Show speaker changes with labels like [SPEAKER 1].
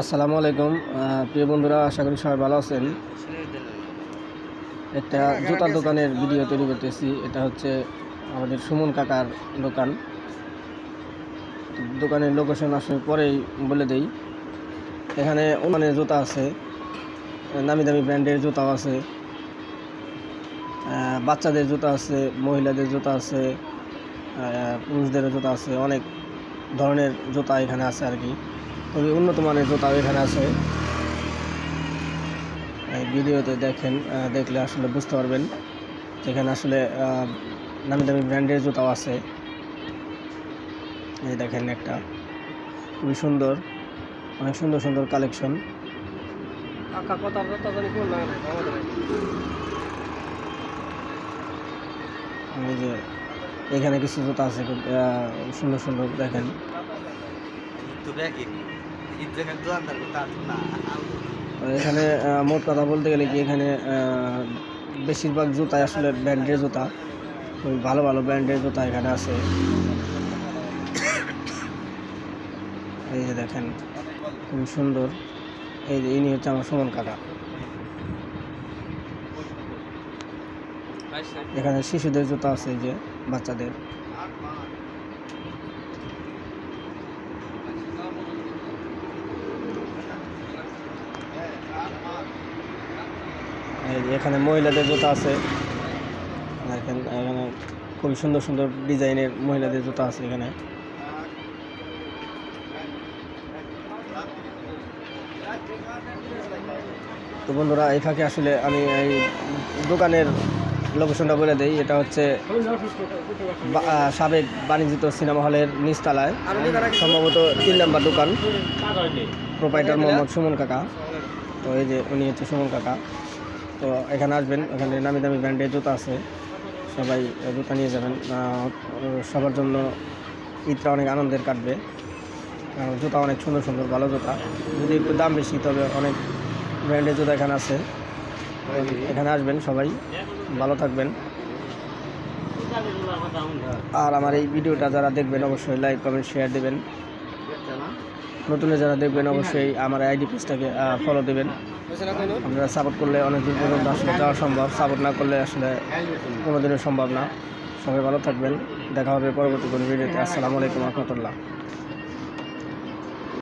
[SPEAKER 1] আসসালামু আলাইকুম প্রিয় বন্ধুরা, আশা করি সবাই ভালো আছেন। একটা জুতার দোকানের ভিডিও তৈরি করতেছি। এটা হচ্ছে আমাদের সুমন কাকার দোকান। দোকানের লোকেশন আসলে পরেই বলে দেই। এখানে অন্যান্য জুতা আছে, নামি দামি ব্র্যান্ডের জুতাও আছে, বাচ্চাদের জুতা আছে, মহিলাদের জুতা আছে, পুরুষদেরও জুতা আছে। অনেক ধরনের জুতা এখানে আছে আর কি। খুবই উন্নত মানের জুতাও এখানে আছে। এই ভিডিওতে দেখেন, দেখলে আসলে বুঝতে পারবেন এখানে আসলে নামি দামি ব্র্যান্ডের জুতাও আছে। এই দেখেন, একটা খুবই সুন্দর, অনেক সুন্দর সুন্দর কালেকশন। এই যে এখানে কিছু জুতা আছে খুব সুন্দর সুন্দর, দেখেন। এখানে মোট কথা বলতে গেলে কি, এখানে বেশিরভাগ জুতাই আসলে ব্র্যান্ডের জুতা। খুবই ভালো ভালো ব্র্যান্ডের জুতা এখানে আছে। এই যে দেখেন, খুবই সুন্দর। এই যে ইনি হচ্ছে আমার সুমন কাকা। এখানে শিশুদের জুতা আছে, এই যে বাচ্চাদের। এখানে মহিলাদের জুতা আছে, দেখেন। এখানে খুবই সুন্দর সুন্দর ডিজাইনের মহিলাদের জুতা আছে এখানে। তো বন্ধুরা, এই ফাঁকে আসলে আমি এই দোকানের লোকেশনটা বলে দিই। এটা হচ্ছে সাবেক বাণিজ্যিত সিনেমা হলের নিচতলায়, সম্ভবত 3 নম্বর দোকান। প্রোপাইটার মোহাম্মদ সুমন কাকা। তো এই যে উনি হচ্ছে সুমন কাকা। তো এখানে আসবেন, এখানে নামি দামি ব্র্যান্ডের জুতা আছে। সবাই জুতা নিয়ে যাবেন। সবার জন্য ঈদটা অনেক আনন্দের কাটবে, কারণ জুতা অনেক সুন্দর সুন্দর ভালো জুতা। যদি একটু দাম বেশি, তবে অনেক ব্র্যান্ডের জুতা এখানে আছে। এখানে আসবেন সবাই, ভালো থাকবেন। আর আমার এই ভিডিওটা যারা দেখবেন, অবশ্যই লাইক কমেন্ট শেয়ার দেবেন। নতুন যারা দেখবেন, অবশ্যই আমার আইডি পেজটাকে ফলো দেবেন। আপনারা সাপোর্ট করলে অনেক দূর পর্যন্ত আসলে যাওয়া সম্ভব, সাপোর্ট না করলে আসলে কোনোদিনও সম্ভব না। সবাই ভালো থাকবেন, দেখা হবে পরবর্তী কোনো ভিডিওতে। আসসালামু আলাইকুম রহমতুল্লাহ।